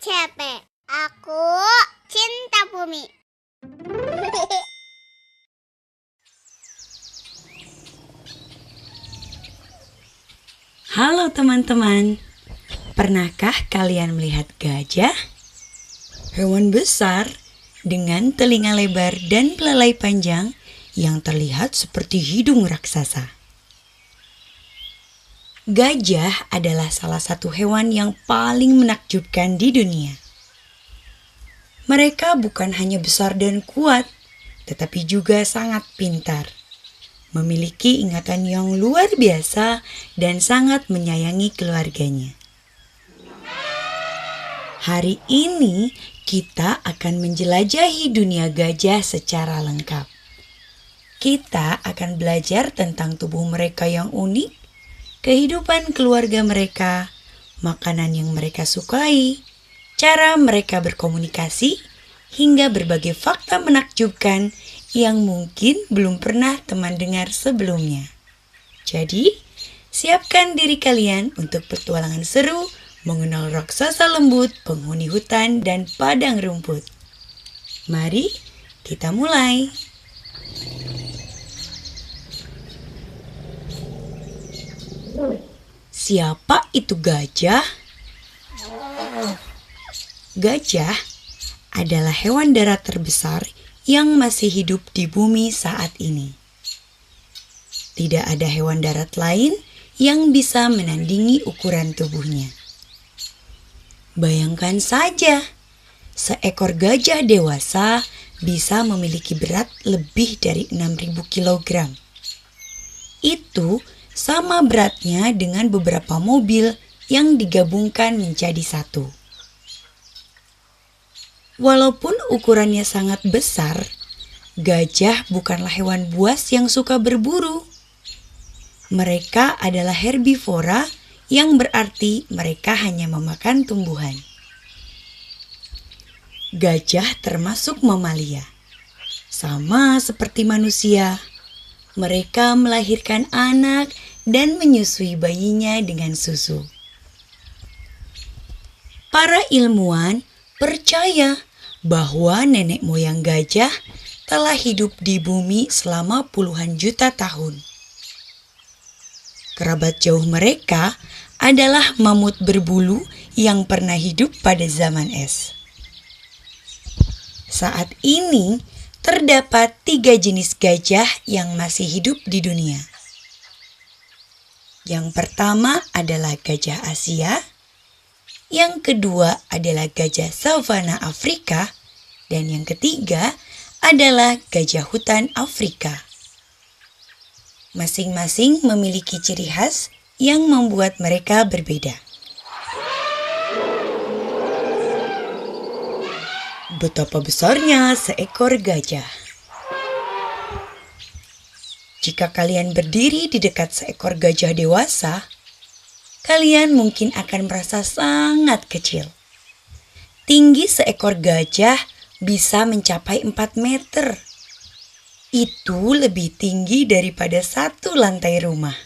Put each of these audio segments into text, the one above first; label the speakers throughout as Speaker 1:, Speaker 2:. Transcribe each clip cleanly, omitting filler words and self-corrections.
Speaker 1: CP. Aku cinta bumi.
Speaker 2: Halo teman-teman, pernahkah kalian melihat gajah? Hewan besar dengan telinga lebar dan belalai panjang yang terlihat seperti hidung raksasa. Gajah adalah salah satu hewan yang paling menakjubkan di dunia. Mereka bukan hanya besar dan kuat, tetapi juga sangat pintar. Memiliki ingatan yang luar biasa dan sangat menyayangi keluarganya. Hari ini kita akan menjelajahi dunia gajah secara lengkap. Kita akan belajar tentang tubuh mereka yang unik, kehidupan keluarga mereka, makanan yang mereka sukai, cara mereka berkomunikasi, hingga berbagai fakta menakjubkan yang mungkin belum pernah teman dengar sebelumnya. Jadi, siapkan diri kalian untuk petualangan seru mengenal raksasa lembut, penghuni hutan, dan padang rumput. Mari kita mulai. Siapa itu gajah? Gajah adalah hewan darat terbesar yang masih hidup di bumi saat ini. Tidak ada hewan darat lain yang bisa menandingi ukuran tubuhnya. Bayangkan saja, seekor gajah dewasa bisa memiliki berat lebih dari 6.000 kg. Itu sama beratnya dengan beberapa mobil yang digabungkan menjadi satu. Walaupun ukurannya sangat besar, gajah bukanlah hewan buas yang suka berburu. Mereka adalah herbivora, yang berarti mereka hanya memakan tumbuhan. Gajah termasuk mamalia. Sama seperti manusia, mereka melahirkan anak dan menyusui bayinya dengan susu. Para ilmuwan percaya bahwa nenek moyang gajah telah hidup di bumi selama puluhan juta tahun. Kerabat jauh mereka adalah mamut berbulu yang pernah hidup pada zaman es. Saat ini terdapat 3 jenis gajah yang masih hidup di dunia. Yang pertama adalah gajah Asia, yang kedua adalah gajah savana Afrika, dan yang ketiga adalah gajah hutan Afrika. Masing-masing memiliki ciri khas yang membuat mereka berbeda. Betapa besarnya seekor gajah. Jika kalian berdiri di dekat seekor gajah dewasa, kalian mungkin akan merasa sangat kecil. Tinggi seekor gajah bisa mencapai 4 meter. Itu lebih tinggi daripada 1 lantai rumah.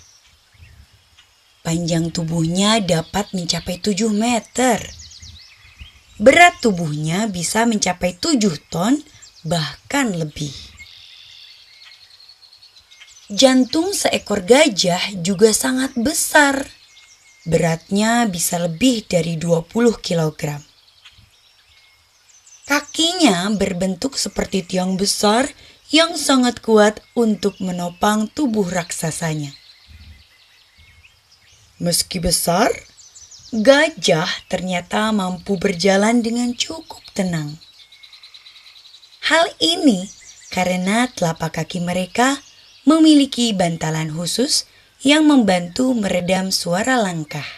Speaker 2: Panjang tubuhnya dapat mencapai 7 meter. Berat tubuhnya bisa mencapai 7 ton, bahkan lebih. Jantung seekor gajah juga sangat besar. Beratnya bisa lebih dari 20 kg. Kakinya berbentuk seperti tiang besar yang sangat kuat untuk menopang tubuh raksasanya. Meski besar, gajah ternyata mampu berjalan dengan cukup tenang. Hal ini karena telapak kaki mereka memiliki bantalan khusus yang membantu meredam suara langkah.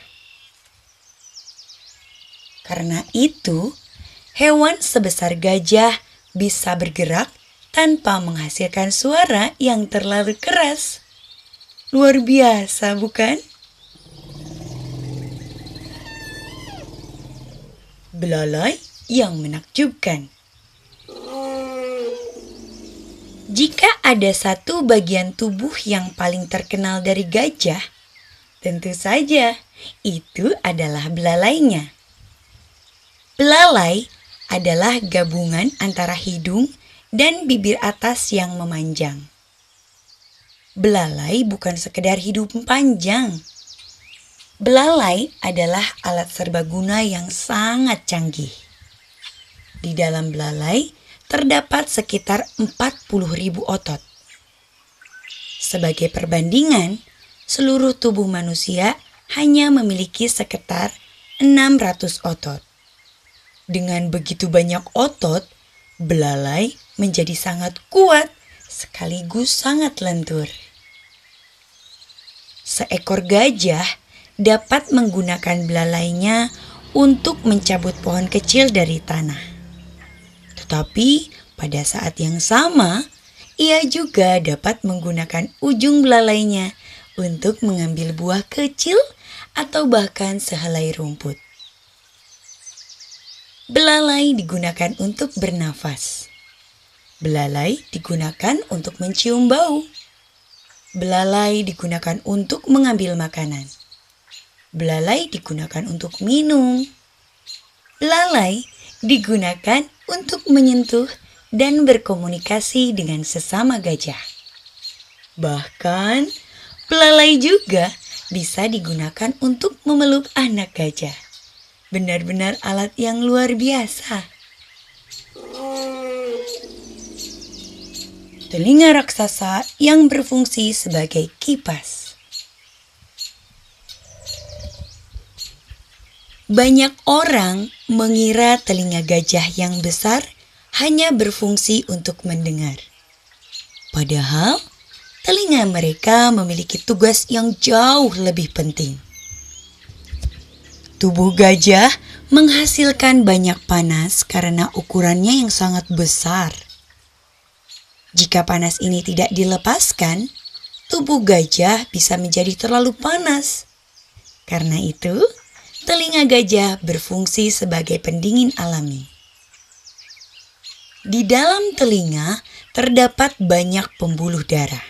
Speaker 2: Karena itu, hewan sebesar gajah bisa bergerak tanpa menghasilkan suara yang terlalu keras. Luar biasa, bukan? Belalai yang menakjubkan. Jika ada satu bagian tubuh yang paling terkenal dari gajah, tentu saja itu adalah belalainya. Belalai adalah gabungan antara hidung dan bibir atas yang memanjang. Belalai bukan sekedar hidung panjang. Belalai adalah alat serbaguna yang sangat canggih. Di dalam belalai terdapat sekitar 40.000 otot. Sebagai perbandingan, seluruh tubuh manusia hanya memiliki sekitar 600 otot. Dengan begitu banyak otot, belalai menjadi sangat kuat sekaligus sangat lentur. Seekor gajah dapat menggunakan belalainya untuk mencabut pohon kecil dari tanah. Tetapi pada saat yang sama, ia juga dapat menggunakan ujung belalainya untuk mengambil buah kecil atau bahkan sehelai rumput. Belalai digunakan untuk bernafas. Belalai digunakan untuk mencium bau. Belalai digunakan untuk mengambil makanan. Belalai digunakan untuk minum. Belalai digunakan untuk menyentuh dan berkomunikasi dengan sesama gajah. Bahkan, belalai juga bisa digunakan untuk memeluk anak gajah. Benar-benar alat yang luar biasa. Telinga raksasa yang berfungsi sebagai kipas. Banyak orang mengira telinga gajah yang besar hanya berfungsi untuk mendengar. Padahal, telinga mereka memiliki tugas yang jauh lebih penting. Tubuh gajah menghasilkan banyak panas karena ukurannya yang sangat besar. Jika panas ini tidak dilepaskan, tubuh gajah bisa menjadi terlalu panas. Karena itu, telinga gajah berfungsi sebagai pendingin alami. Di dalam telinga terdapat banyak pembuluh darah.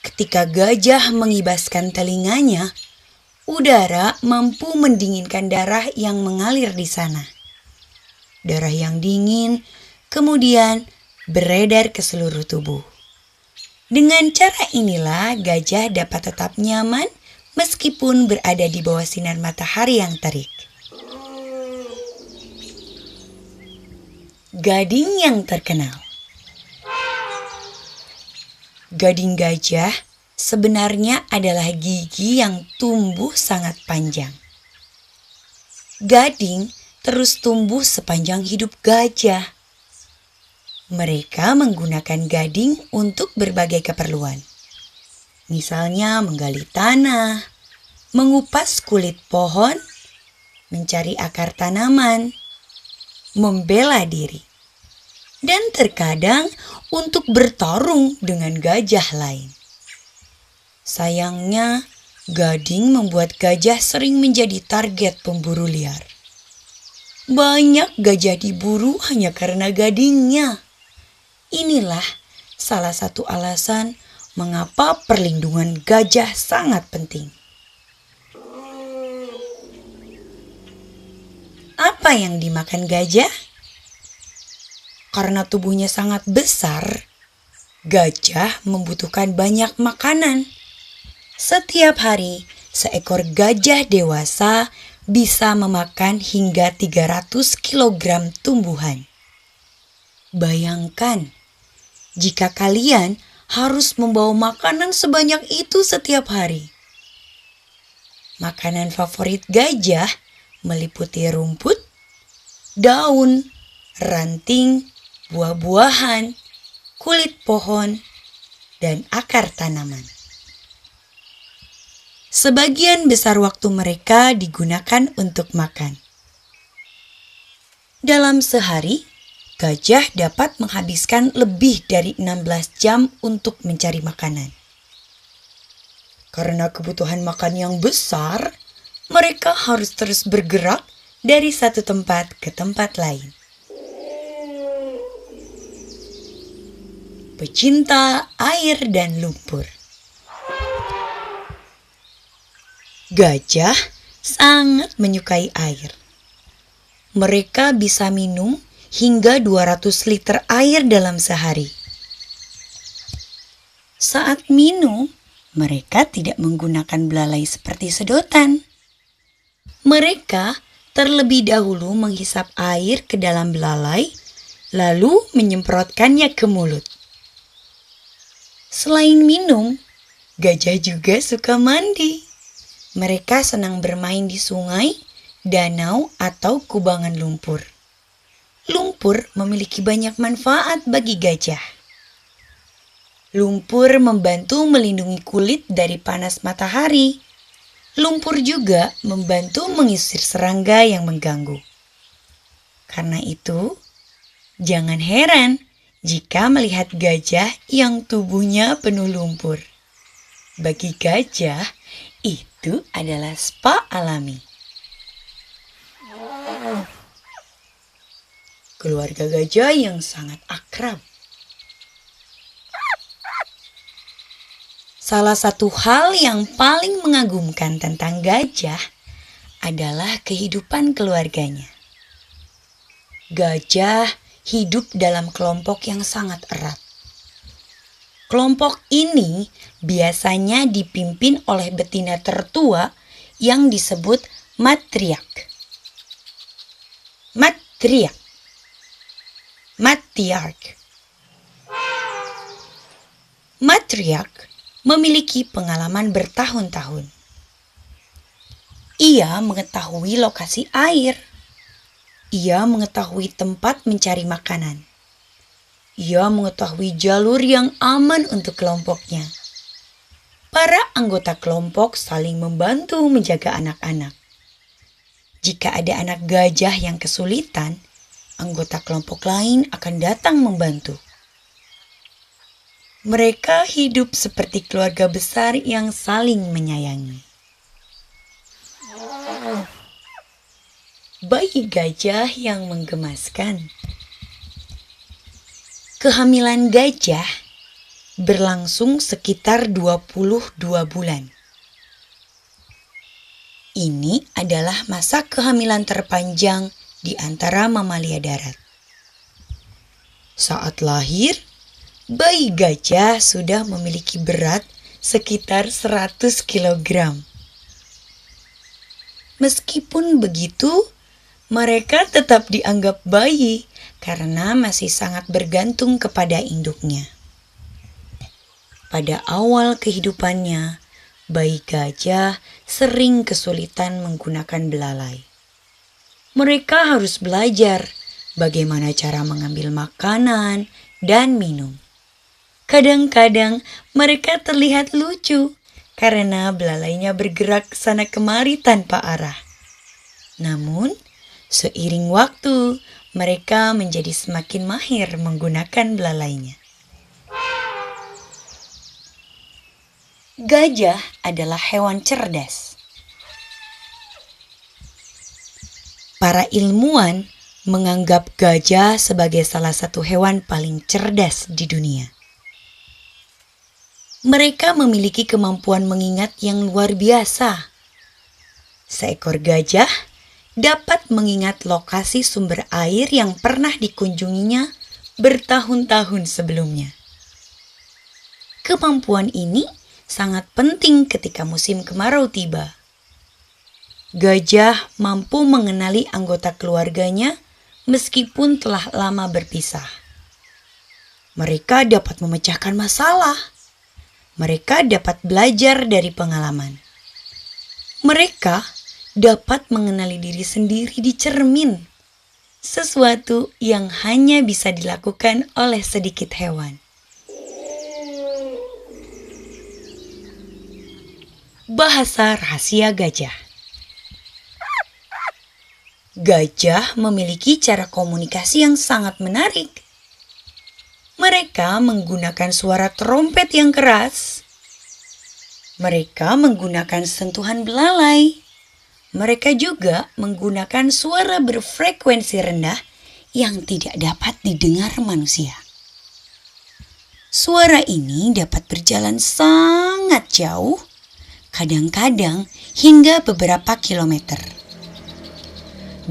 Speaker 2: Ketika gajah mengibaskan telinganya, udara mampu mendinginkan darah yang mengalir di sana. Darah yang dingin kemudian beredar ke seluruh tubuh. Dengan cara inilah gajah dapat tetap nyaman meskipun berada di bawah sinar matahari yang terik. Gading yang terkenal. Gading gajah sebenarnya adalah gigi yang tumbuh sangat panjang. Gading terus tumbuh sepanjang hidup gajah. Mereka menggunakan gading untuk berbagai keperluan. Misalnya menggali tanah, mengupas kulit pohon, mencari akar tanaman, membela diri, dan terkadang untuk bertarung dengan gajah lain. Sayangnya, gading membuat gajah sering menjadi target pemburu liar. Banyak gajah diburu hanya karena gadingnya. Inilah salah satu alasan mengapa perlindungan gajah sangat penting. Apa yang dimakan gajah? Karena tubuhnya sangat besar, gajah membutuhkan banyak makanan. Setiap hari, seekor gajah dewasa bisa memakan hingga 300 kg tumbuhan. Bayangkan, jika kalian harus membawa makanan sebanyak itu setiap hari. Makanan favorit gajah meliputi rumput, daun, ranting, buah-buahan, kulit pohon, dan akar tanaman. Sebagian besar waktu mereka digunakan untuk makan. Dalam sehari, gajah dapat menghabiskan lebih dari 16 jam untuk mencari makanan. Karena kebutuhan makan yang besar, mereka harus terus bergerak dari satu tempat ke tempat lain. Pecinta air dan lumpur. Gajah sangat menyukai air. mereka bisa minum hingga 200 liter air dalam sehari. Saat minum, mereka tidak menggunakan belalai seperti sedotan. Mereka terlebih dahulu menghisap air ke dalam belalai, lalu menyemprotkannya ke mulut. Selain minum, gajah juga suka mandi. Mereka senang bermain di sungai, danau, atau kubangan lumpur. Lumpur memiliki banyak manfaat bagi gajah. Lumpur membantu melindungi kulit dari panas matahari. Lumpur juga membantu mengusir serangga yang mengganggu. Karena itu, jangan heran jika melihat gajah yang tubuhnya penuh lumpur. Bagi gajah, itu adalah spa alami. Keluarga gajah yang sangat akrab. Salah satu hal yang paling mengagumkan tentang gajah adalah kehidupan keluarganya. Gajah hidup dalam kelompok yang sangat erat. Kelompok ini biasanya dipimpin oleh betina tertua yang disebut matriark. Matriark memiliki pengalaman bertahun-tahun. Ia mengetahui lokasi air. Ia mengetahui tempat mencari makanan. Ia mengetahui jalur yang aman untuk kelompoknya. Para anggota kelompok saling membantu menjaga anak-anak. Jika ada anak gajah yang kesulitan, anggota kelompok lain akan datang membantu. Mereka hidup seperti keluarga besar yang saling menyayangi. Bayi gajah yang menggemaskan. Kehamilan gajah berlangsung sekitar 22 bulan. Ini adalah masa kehamilan terpanjang di antara mamalia darat. Saat lahir, bayi gajah sudah memiliki berat sekitar 100 kg. Meskipun begitu, mereka tetap dianggap bayi karena masih sangat bergantung kepada induknya. Pada awal kehidupannya, bayi gajah sering kesulitan menggunakan belalai. Mereka harus belajar bagaimana cara mengambil makanan dan minum. Kadang-kadang mereka terlihat lucu karena belalainya bergerak sana kemari tanpa arah. Namun, seiring waktu, mereka menjadi semakin mahir menggunakan belalainya. Gajah adalah hewan cerdas. Para ilmuwan menganggap gajah sebagai salah satu hewan paling cerdas di dunia. Mereka memiliki kemampuan mengingat yang luar biasa. Seekor gajah dapat mengingat lokasi sumber air yang pernah dikunjunginya bertahun-tahun sebelumnya. Kemampuan ini sangat penting ketika musim kemarau tiba. Gajah mampu mengenali anggota keluarganya meskipun telah lama berpisah. Mereka dapat memecahkan masalah. Mereka dapat belajar dari pengalaman. Mereka dapat mengenali diri sendiri di cermin, sesuatu yang hanya bisa dilakukan oleh sedikit hewan. Bahasa rahasia gajah. Gajah memiliki cara komunikasi yang sangat menarik. Mereka menggunakan suara trompet yang keras. Mereka menggunakan sentuhan belalai. Mereka juga menggunakan suara berfrekuensi rendah yang tidak dapat didengar manusia. Suara ini dapat berjalan sangat jauh, kadang-kadang hingga beberapa kilometer.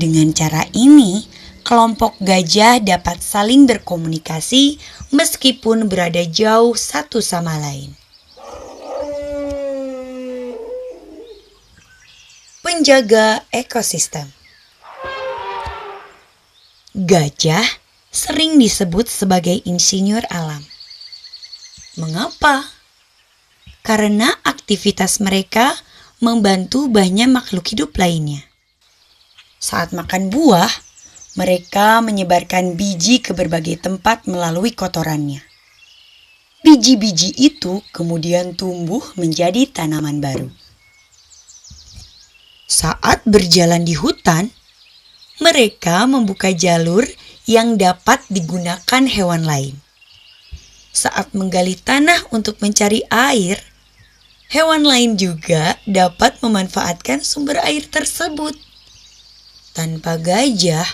Speaker 2: Dengan cara ini, kelompok gajah dapat saling berkomunikasi meskipun berada jauh satu sama lain. Penjaga ekosistem. Gajah sering disebut sebagai insinyur alam. Mengapa? Karena aktivitas mereka membantu banyak makhluk hidup lainnya. Saat makan buah, mereka menyebarkan biji ke berbagai tempat melalui kotorannya. Biji-biji itu kemudian tumbuh menjadi tanaman baru. Saat berjalan di hutan, mereka membuka jalur yang dapat digunakan hewan lain. Saat menggali tanah untuk mencari air, hewan lain juga dapat memanfaatkan sumber air tersebut. Tanpa gajah,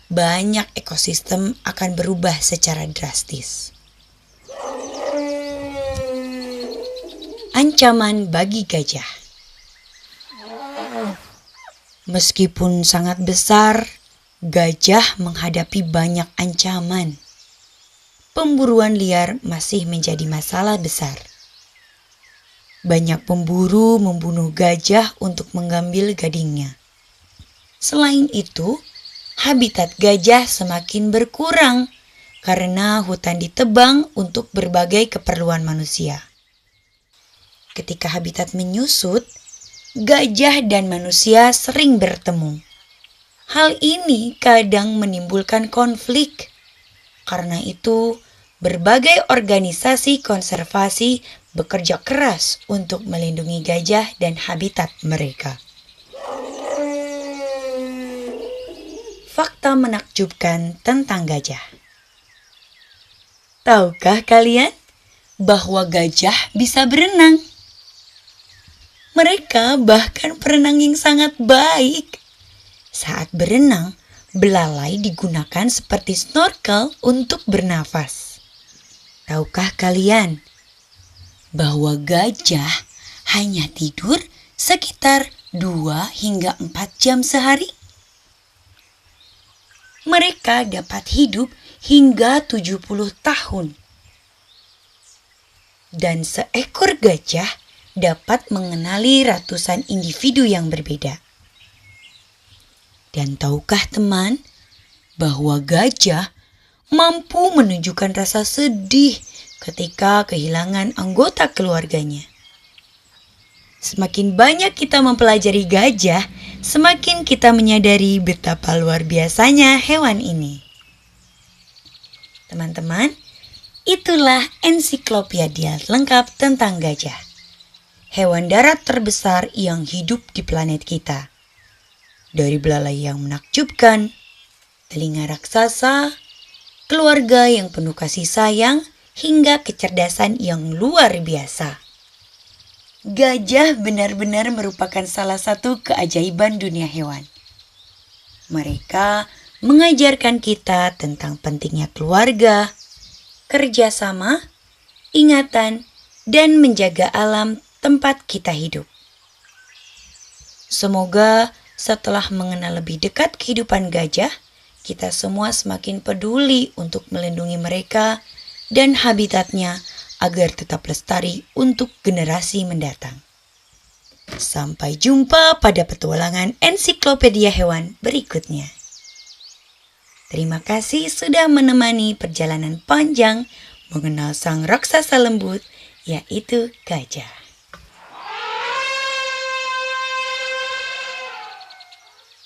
Speaker 2: banyak ekosistem akan berubah secara drastis. Ancaman bagi gajah. Meskipun sangat besar, gajah menghadapi banyak ancaman. Pemburuan liar masih menjadi masalah besar. Banyak pemburu membunuh gajah untuk mengambil gadingnya. Selain itu, habitat gajah semakin berkurang karena hutan ditebang untuk berbagai keperluan manusia. Ketika habitat menyusut, gajah dan manusia sering bertemu. Hal ini kadang menimbulkan konflik. Karena itu, berbagai organisasi konservasi bekerja keras untuk melindungi gajah dan habitat mereka. Fakta menakjubkan tentang gajah. Tahukah kalian bahwa gajah bisa berenang? Mereka bahkan perenang yang sangat baik. Saat berenang, belalai digunakan seperti snorkel untuk bernafas. Tahukah kalian bahwa gajah hanya tidur sekitar 2 hingga 4 jam sehari? Mereka dapat hidup hingga 70 tahun. Dan seekor gajah dapat mengenali ratusan individu yang berbeda. Dan tahukah teman bahwa gajah mampu menunjukkan rasa sedih ketika kehilangan anggota keluarganya? Semakin banyak kita mempelajari gajah, semakin kita menyadari betapa luar biasanya hewan ini. Teman-teman, itulah ensiklopedia lengkap tentang gajah. Hewan darat terbesar yang hidup di planet kita. Dari belalai yang menakjubkan, telinga raksasa, keluarga yang penuh kasih sayang, hingga kecerdasan yang luar biasa. Gajah benar-benar merupakan salah satu keajaiban dunia hewan. Mereka mengajarkan kita tentang pentingnya keluarga, kerjasama, ingatan, dan menjaga alam tempat kita hidup. Semoga setelah mengenal lebih dekat kehidupan gajah, kita semua semakin peduli untuk melindungi mereka dan habitatnya agar tetap lestari untuk generasi mendatang. Sampai jumpa pada petualangan ensiklopedia hewan berikutnya. Terima kasih sudah menemani perjalanan panjang mengenal sang raksasa lembut, yaitu gajah.